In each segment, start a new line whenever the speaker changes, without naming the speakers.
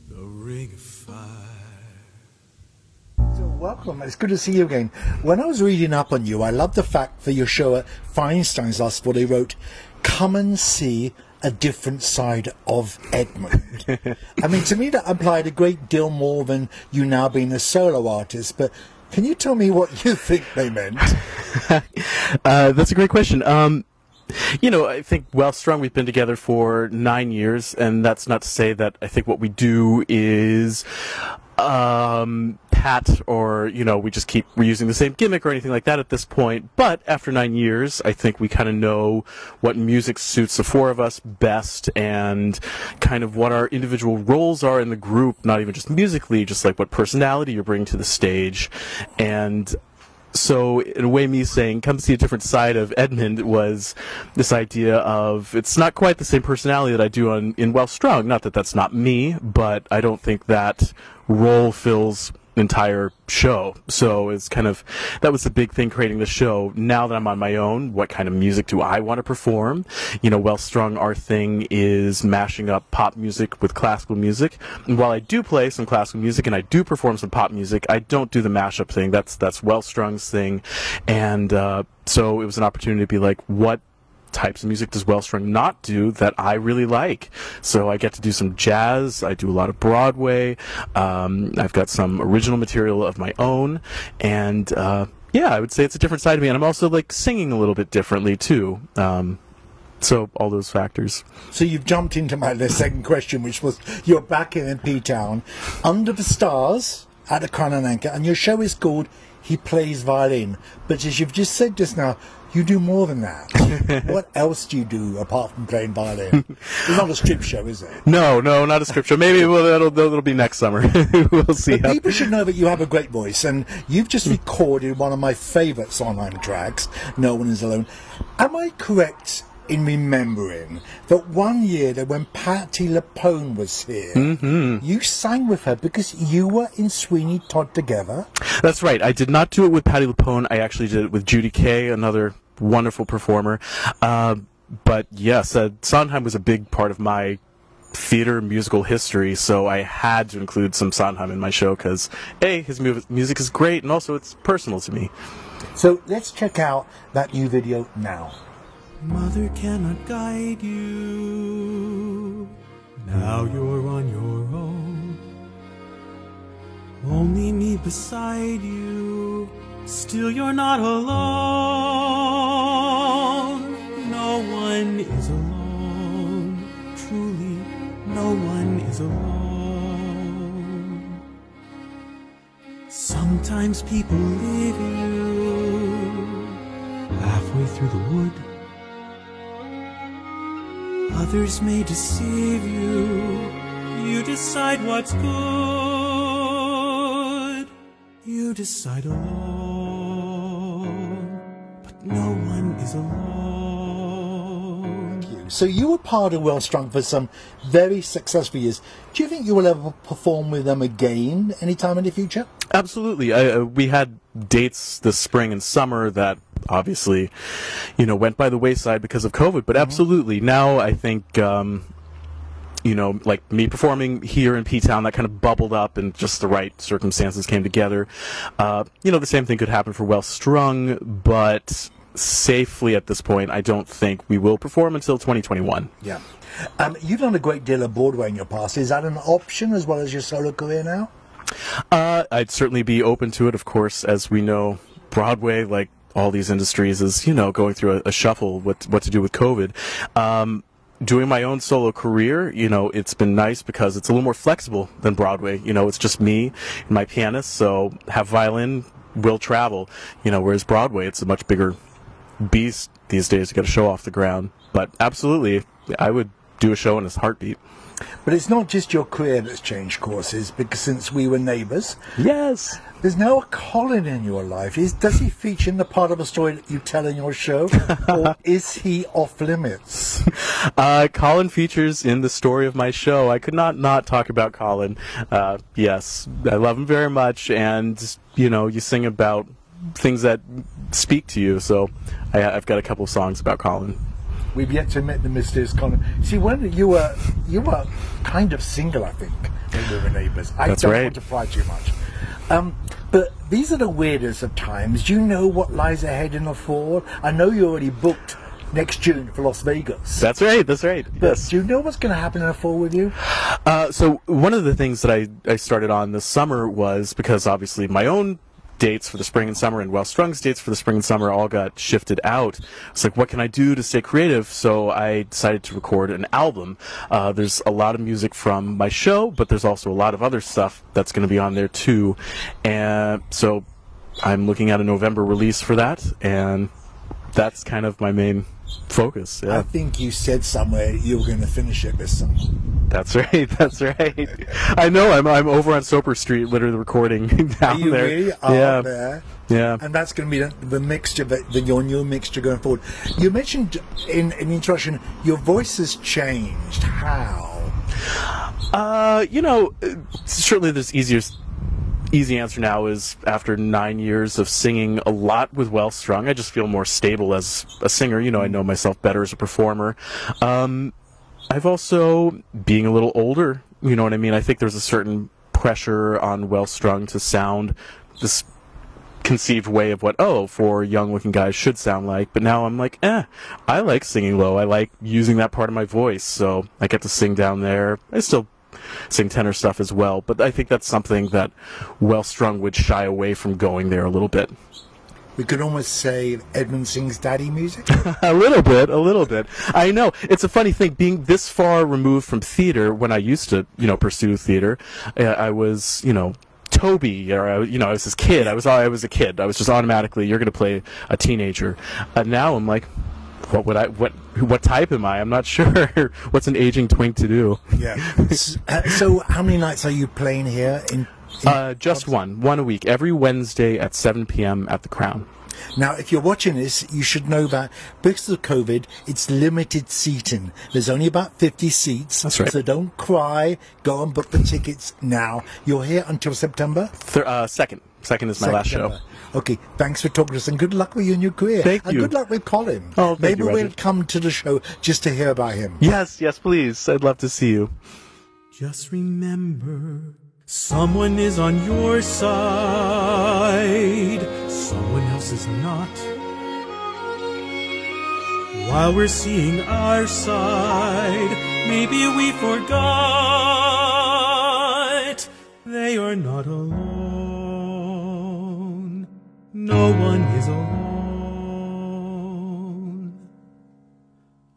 the ring of fire.
So welcome, it's good to see you again. When I was reading up on you, I love the fact for your show at Feinstein's last fall, they wrote, "Come and see a different side of Edmund." I mean, to me that implied a great deal more than you now being a solo artist, but can you tell me what you think they meant?
That's a great question. You know, I think Well-Strung, we've been together for 9 years, and that's not to say that I think what we do is pat or, you know, we just keep reusing the same gimmick or anything like that at this point. But after 9 years, I think we kind of know what music suits the four of us best and kind of what our individual roles are in the group, not even just musically, just like what personality you're bringing to the stage. And so, in a way, me saying, come see a different side of Edmund was this idea of, it's not quite the same personality that I do in Well-Strung. Not that that's not me, but I don't think that role fills the entire show. So it's kind of, that was the big thing creating the show. Now that I'm on my own, what kind of music do I want to perform? You know, Well-Strung, our thing is mashing up pop music with classical music. And while I do play some classical music and I do perform some pop music, I don't do the mashup thing. That's Well-Strung's thing. And so it was an opportunity to be like, what types of music does Well-Strung not do that I really like? So I get to do some jazz, I do a lot of Broadway, I've got some original material of my own, and yeah, I would say it's a different side of me, and I'm also like singing a little bit differently too. So all those factors.
So you've jumped into my second question, which was, you're back in P-Town, under the stars at the Crown Anchor, and your show is called He Plays Violin. But as you've just said just now, you do more than that. What else do you do apart from playing violin? It's not a strip show, is it?
No, not a strip show. Maybe that'll be next summer. We'll see.
But people should know that you have a great voice, and you've just recorded one of my favourite Sondheim tracks, No One Is Alone. Am I correct in remembering that one year that when Patti LuPone was here, you sang with her because you were in Sweeney Todd together?
That's right. I did not do it with Patti LuPone. I actually did it with Judy Kay, another wonderful performer. But yes, Sondheim was a big part of my theater musical history, so I had to include some Sondheim in my show because, A, his music is great, and also it's personal to me.
So let's check out that new video now.
Mother cannot guide you, now you're on your own. Only me beside you, still you're not alone. No one is alone, truly no one is alone. Sometimes people leave you halfway through the wood. Others may deceive you, you decide what's good. You decide alone, but no one is alone.
Thank you. So you were part of Well-Strung for some very successful years. Do you think you will ever perform with them again anytime in the future?
Absolutely. We had dates this spring and summer that obviously, you know, went by the wayside because of COVID, but absolutely. Now I think, you know, like me performing here in P-Town, that kind of bubbled up and just the right circumstances came together. You know, the same thing could happen for Well-Strung, but safely at this point, I don't think we will perform until 2021.
Yeah. You've done a great deal of Broadway in your past. Is that an option as well as your solo career now?
I'd certainly be open to it, of course. As we know, Broadway, like all these industries, is, you know, going through a shuffle what to do with COVID. Doing my own solo career, you know, it's been nice because it's a little more flexible than Broadway. You know, it's just me and my pianist, so have violin, will travel. You know, whereas Broadway, it's a much bigger beast these days to get a show off the ground. But absolutely, I would do a show in a heartbeat.
But it's not just your career that's changed courses, because since we were neighbours,
yes,
there's now a Colin in your life. Does he feature in the part of a story that you tell in your show, or is he off limits?
Colin features in the story of my show. I could not talk about Colin. Yes, I love him very much, and, you know, you sing about things that speak to you, so I've got a couple of songs about Colin.
we've yet to meet the mysterious Connor. See, when you were kind of single, I think, when we were neighbours. I don't want to pry too much. But these are the weirdest of times. Do you know what lies ahead in the fall? I know you already booked next June for Las Vegas.
That's right.
But
yes.
Do you know what's going to happen in the fall with you?
So one of the things that I started on this summer was because obviously my own dates for the spring and summer and Well-Strung's dates for the spring and summer all got shifted out. It's like, what can I do to stay creative? So I decided to record an album. There's a lot of music from my show, but there's also a lot of other stuff that's going to be on there too. And so I'm looking at a November release for that, and that's kind of my main focus. Yeah.
I think you said somewhere you were going to finish it this summer.
That's right. I know. I'm over on Soper Street, literally recording down
Are you
there.
Really?
Yeah.
There.
Yeah.
And that's going to be the mixture, your new mixture going forward. You mentioned in the introduction your voice has changed. How?
Certainly there's easy answer now is after 9 years of singing a lot with Well-Strung, I just feel more stable as a singer. I know myself better as a performer. I've also, being a little older, you know what I mean? I think there's a certain pressure on Well-Strung to sound this conceived way of what, four young-looking guys should sound like. But now I'm like, I like singing low. I like using that part of my voice, so I get to sing down there. I still sing tenor stuff as well, but I think that's something that Well-Strung would shy away from going there a little bit.
We could almost say Edmund sings daddy music.
a little bit. I know. It's a funny thing, being this far removed from theater. When I used to, pursue theater, I was, Toby, or I was this kid. I was a kid. I was just automatically, you're going to play a teenager. Now I'm like, what type am I? I'm not sure. What's an aging twink to do?
Yeah. So how many nights are you playing here in
just one a week, every Wednesday at 7 p.m. at the Crown.
Now, if you're watching this, you should know that because of COVID, it's limited seating. There's only about 50 seats.
That's right.
So don't cry. Go and book the tickets now. You're here until September?
Second. Second is my last show.
Okay, thanks for talking to us, and good luck with your new career.
Thank you.
And good luck with Colin.
Oh, thank you,
Maybe
Roger.
we'll come to the show just to hear about him.
Yes, please. I'd love to see you.
Just remember, someone is on your side, someone else is not. While we're seeing our side, maybe we forgot they are not alone. No one is alone.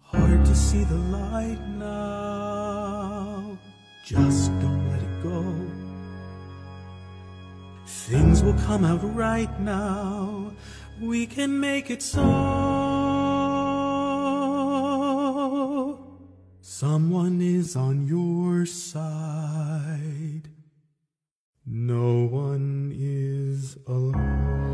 Hard to see the light now. Just don't let it go. Things will come out right now. We can make it so. Someone is on your side. No one is alone.